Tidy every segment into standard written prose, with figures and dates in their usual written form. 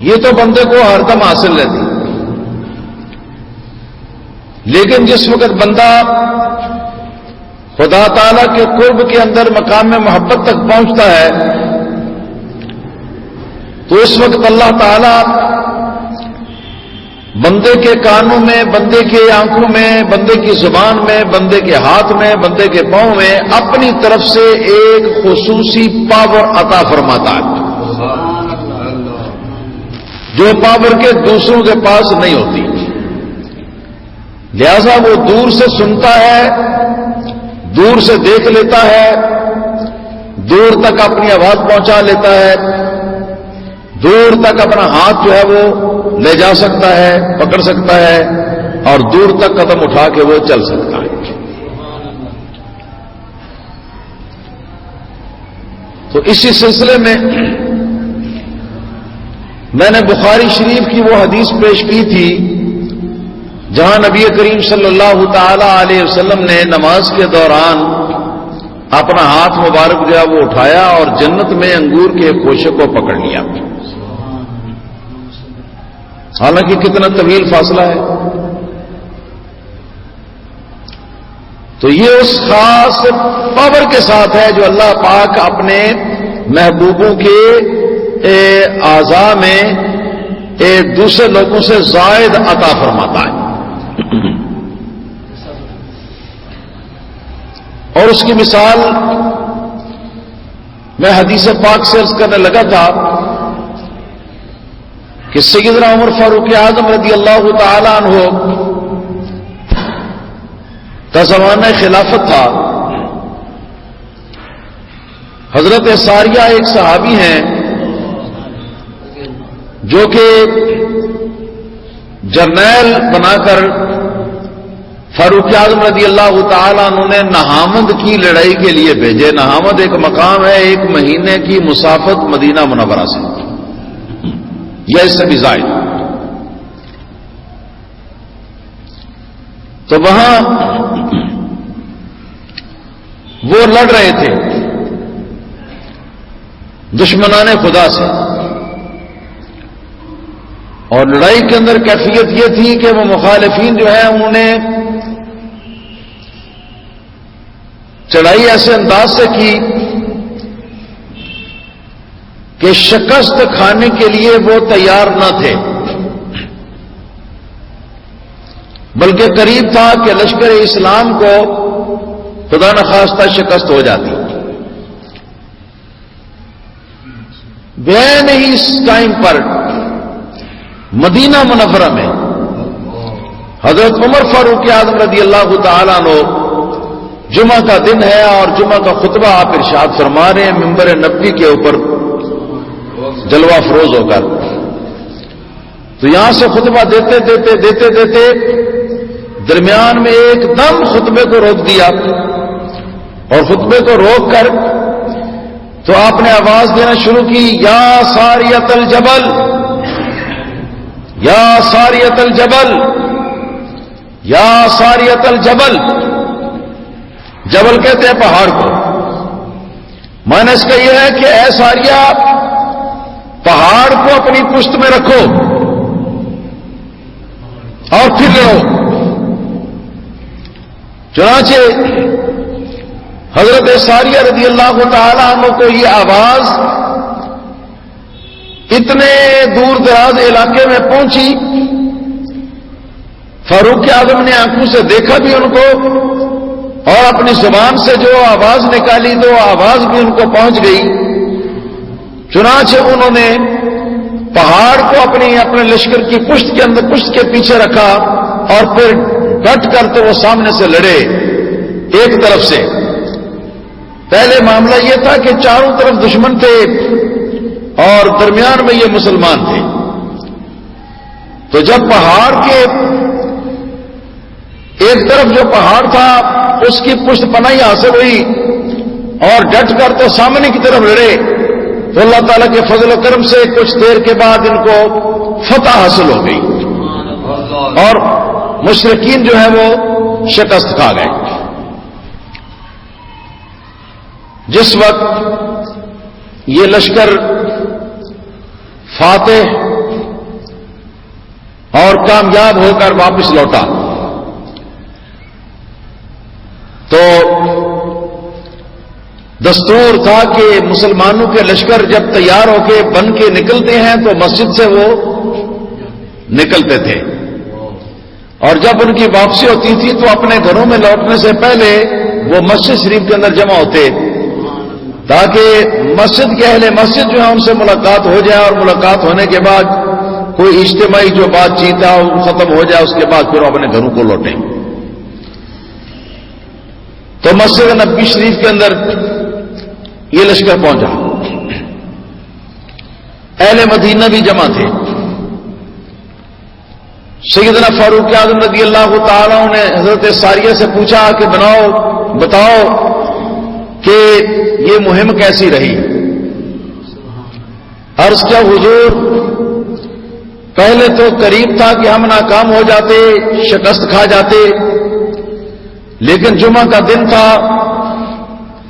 یہ تو بندے کو ہر دم حاصل رہتی، لیکن جس وقت بندہ خدا تعالی کے قرب کے اندر مقام میں محبت تک پہنچتا ہے تو اس وقت اللہ تعالی بندے کے کانوں میں، بندے کی آنکھوں میں، بندے کی زبان میں، بندے کے ہاتھ میں، بندے کے پاؤں میں اپنی طرف سے ایک خصوصی پاور عطا فرماتا ہے، جو پاور کے دوسروں کے پاس نہیں ہوتی۔ لہذا وہ دور سے سنتا ہے، دور سے دیکھ لیتا ہے، دور تک اپنی آواز پہنچا لیتا ہے، دور تک اپنا ہاتھ جو ہے وہ لے جا سکتا ہے، پکڑ سکتا ہے، اور دور تک قدم اٹھا کے وہ چل سکتا ہے۔ تو اسی سلسلے میں میں نے بخاری شریف کی وہ حدیث پیش کی تھی جہاں نبی کریم صلی اللہ تعالی علیہ وسلم نے نماز کے دوران اپنا ہاتھ مبارک جو ہے وہ اٹھایا اور جنت میں انگور کے خوشے کو پکڑ لیا۔ حالانکہ کتنا طویل فاصلہ ہے، تو یہ اس خاص پاور کے ساتھ ہے جو اللہ پاک اپنے محبوبوں کے اعضاء میں دوسرے لوگوں سے زائد عطا فرماتا ہے۔ اور اس کی مثال میں حدیث پاک سے عرض کرنے لگا تھا کہ سیدنا عمر فاروق اعظم رضی اللہ تعالی عنہ کا زمانہ خلافت تھا۔ حضرت ساریہ ایک صحابی ہیں جو کہ جرنیل بنا کر فاروق اعظم رضی اللہ تعالیٰ عنہ نے نہامند کی لڑائی کے لیے بھیجے۔ نہامند ایک مقام ہے 1 مہینے کی مسافت مدینہ منورہ سے، یا اس سے بھی زائد۔ تو وہاں وہ لڑ رہے تھے دشمنان خدا سے، اور لڑائی کے اندر کیفیت یہ تھی کہ وہ مخالفین جو ہیں انہوں نے چڑھائی ایسے انداز سے کی کہ شکست کھانے کے لیے وہ تیار نہ تھے، بلکہ قریب تھا کہ لشکر اسلام کو خدا نخواستہ شکست ہو جاتی۔ بین ہی اس ٹائم پر مدینہ منورہ میں حضرت عمر فاروق اعظم رضی اللہ تعالیٰ عنہ، جمعہ کا دن ہے اور جمعہ کا خطبہ آپ ارشاد فرما رہے ہیں منبر نبوی کے اوپر جلوہ فروز ہو کر۔ تو یہاں سے خطبہ دیتے درمیان میں ایک دم خطبے کو روک دیا، اور خطبے کو روک کر تو آپ نے آواز دینا شروع کی، یا ساریۃ الجبل، یا ساریۃ الجبل، یا ساریۃ الجبل۔ جبل کہتے ہیں پہاڑ کو، معنی اس کا یہ ہے کہ اے ساریہ، پہاڑ کو اپنی پشت میں رکھو اور پھر لڑو۔ چنانچہ حضرت ساریہ رضی اللہ تعالی عنہ کو یہ آواز اتنے دور دراز علاقے میں پہنچی، فاروق اعظم نے آنکھوں سے دیکھا بھی ان کو، اور اپنی زبان سے جو آواز نکالی تو آواز بھی ان کو پہنچ گئی۔ چنانچہ انہوں نے پہاڑ کو اپنے لشکر کی پشت کے پیچھے رکھا، اور پھر ڈٹ کر تو وہ سامنے سے لڑے ایک طرف سے۔ پہلے معاملہ یہ تھا کہ چاروں طرف دشمن تھے اور درمیان میں یہ مسلمان تھے۔ تو جب پہاڑ کے ایک طرف جو پہاڑ تھا اس کی پشت پناہی حاصل ہوئی اور ڈٹ کر تو سامنے کی طرف لڑے، تو اللہ تعالیٰ کے فضل و کرم سے کچھ دیر کے بعد ان کو فتح حاصل ہو گئی اور مشرکین جو ہے وہ شکست کھا گئے۔ جس وقت یہ لشکر فاتح اور کامیاب ہو کر واپس لوٹا. تو دستور تھا کہ مسلمانوں کے لشکر جب تیار ہو کے بن کے نکلتے ہیں تو مسجد سے وہ نکلتے تھے، اور جب ان کی واپسی ہوتی تھی تو اپنے گھروں میں لوٹنے سے پہلے وہ مسجد شریف کے اندر جمع ہوتے تاکہ مسجد کے اہل مسجد جو ہے ان سے ملاقات ہو جائے، اور ملاقات ہونے کے بعد کوئی اجتماعی جو بات چیت ہے وہ ختم ہو جائے، اس کے بعد پھر وہ اپنے گھروں کو لوٹیں. تو مسجد نبوی شریف کے اندر یہ لشکر پہنچا. اہل مدینہ بھی جمع تھے. سیدنا فاروق اعظم رضی اللہ تعالیٰ نے حضرت ساریہ سے پوچھا کہ بتاؤ کہ یہ مہم کیسی رہی. عرض کیا حضور، پہلے تو قریب تھا کہ ہم ناکام ہو جاتے، شکست کھا جاتے، لیکن جمعہ کا دن تھا،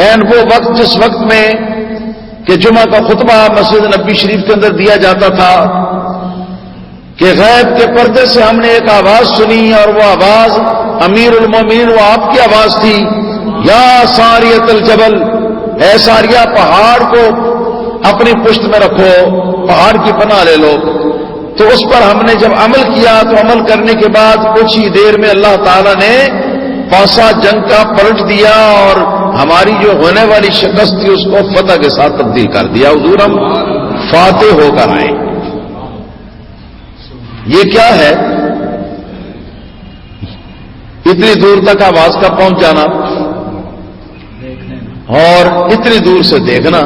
عین وہ وقت جس وقت میں کہ جمعہ کا خطبہ مسجد نبوی شریف کے اندر دیا جاتا تھا کہ غیب کے پردے سے ہم نے ایک آواز سنی، اور وہ آواز امیر المومنین وہ آپ کی آواز تھی، یا ساریۃ الجبل، اے ساریہ پہاڑ کو اپنی پشت میں رکھو، پہاڑ کی پناہ لے لو. تو اس پر ہم نے جب عمل کیا تو عمل کرنے کے بعد کچھ ہی دیر میں اللہ تعالیٰ نے پاسا جنگ کا پلٹ دیا اور ہماری جو ہونے والی شکست تھی اس کو فتح کے ساتھ تبدیل کر دیا. حضور ہم فاتح ہو کر آئے. یہ کیا ہے؟ اتنی دور تک آواز کا پہنچ جانا اور اتنی دور سے دیکھنا،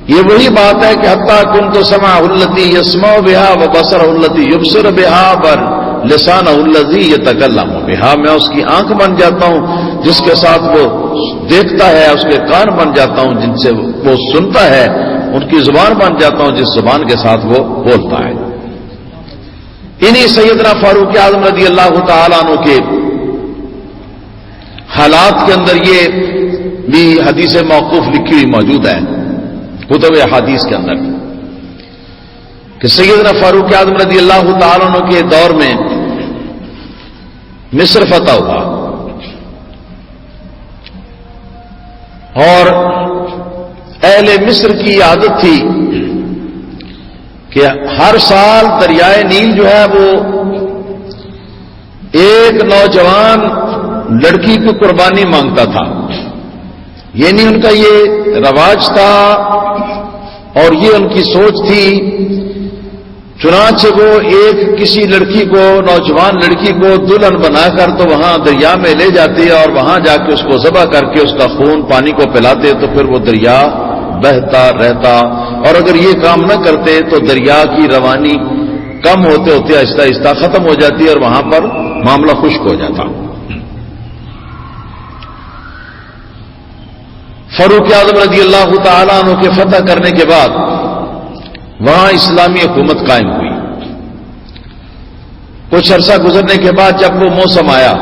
یہ وہی بات ہے کہ حتیٰ کنت سمعہ الذی یسمع بہا وبصرہ الذی یبصر بہا ولسانہ الذی یتکلم بہا. میں اس کی آنکھ بن جاتا ہوں جس کے ساتھ وہ دیکھتا ہے، اس کے کان بن جاتا ہوں جن سے وہ سنتا ہے، ان کی زبان بن جاتا ہوں جس زبان کے ساتھ وہ بولتا ہے. انہی سیدنا فاروق اعظم رضی اللہ تعالیٰ عنہ کے حالات کے اندر یہ بھی حدیث موقوف لکھی ہوئی موجود ہے کتب احادیث کے اندر کہ سیدنا فاروق اعظم رضی اللہ تعالیٰ عنہ کے دور میں مصر فتح ہوا، اور اہل مصر کی عادت تھی کہ ہر سال دریائے نیل جو ہے وہ ایک نوجوان لڑکی کی قربانی مانگتا تھا. یعنی ان کا یہ رواج تھا اور یہ ان کی سوچ تھی. چنانچہ وہ ایک کسی لڑکی کو، نوجوان لڑکی کو دلہن بنا کر تو وہاں دریا میں لے جاتے اور وہاں جا کے اس کو ذبح کر کے اس کا خون پانی کو پلاتے، تو پھر وہ دریا بہتا رہتا. اور اگر یہ کام نہ کرتے تو دریا کی روانی کم ہوتے ہوتے آہستہ آہستہ ختم ہو جاتی اور وہاں پر معاملہ خشک ہو جاتا. فاروق اعظم رضی اللہ تعالیٰ عنہ کے فتح کرنے کے بعد وہاں اسلامی حکومت قائم ہوئی. کچھ عرصہ گزرنے کے بعد جب وہ موسم آیا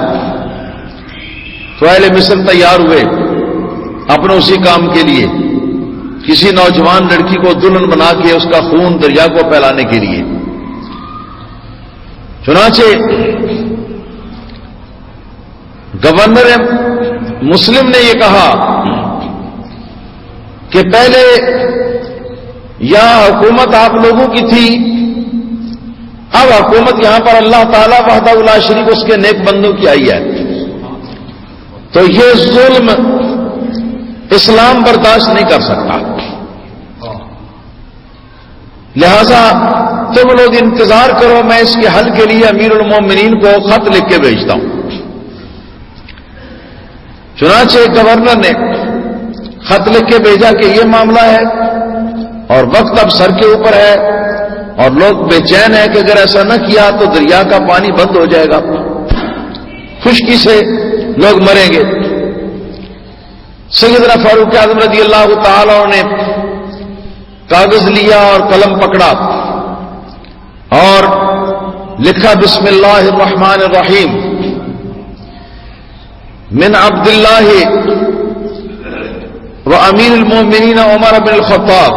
تو اہل مصر تیار ہوئے اپنے اسی کام کے لیے، کسی نوجوان لڑکی کو دلہن بنا کے اس کا خون دریا کو پھیلانے کے لیے. چنانچہ گورنر مسلم نے یہ کہا کہ پہلے یہاں حکومت آپ لوگوں کی تھی، اب حکومت یہاں پر اللہ تعالیٰ وحدہ لا شریک اس کے نیک بندوں کی آئی ہے، تو یہ ظلم اسلام برداشت نہیں کر سکتا، لہذا تم لوگ انتظار کرو، میں اس کے حل کے لیے امیر المومنین کو خط لکھ کے بھیجتا ہوں. چنانچہ گورنر نے خط لکھ کے بھیجا کہ یہ معاملہ ہے اور وقت اب سر کے اوپر ہے اور لوگ بے چین ہیں کہ اگر ایسا نہ کیا تو دریا کا پانی بند ہو جائے گا، خشکی سے لوگ مریں گے. سیدنا فاروق اعظم رضی اللہ تعالی نے کاغذ لیا اور قلم پکڑا اور لکھا بسم اللہ الرحمن الرحیم من عبد اللہ و امیر المومنین عمر بن الخطاب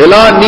الی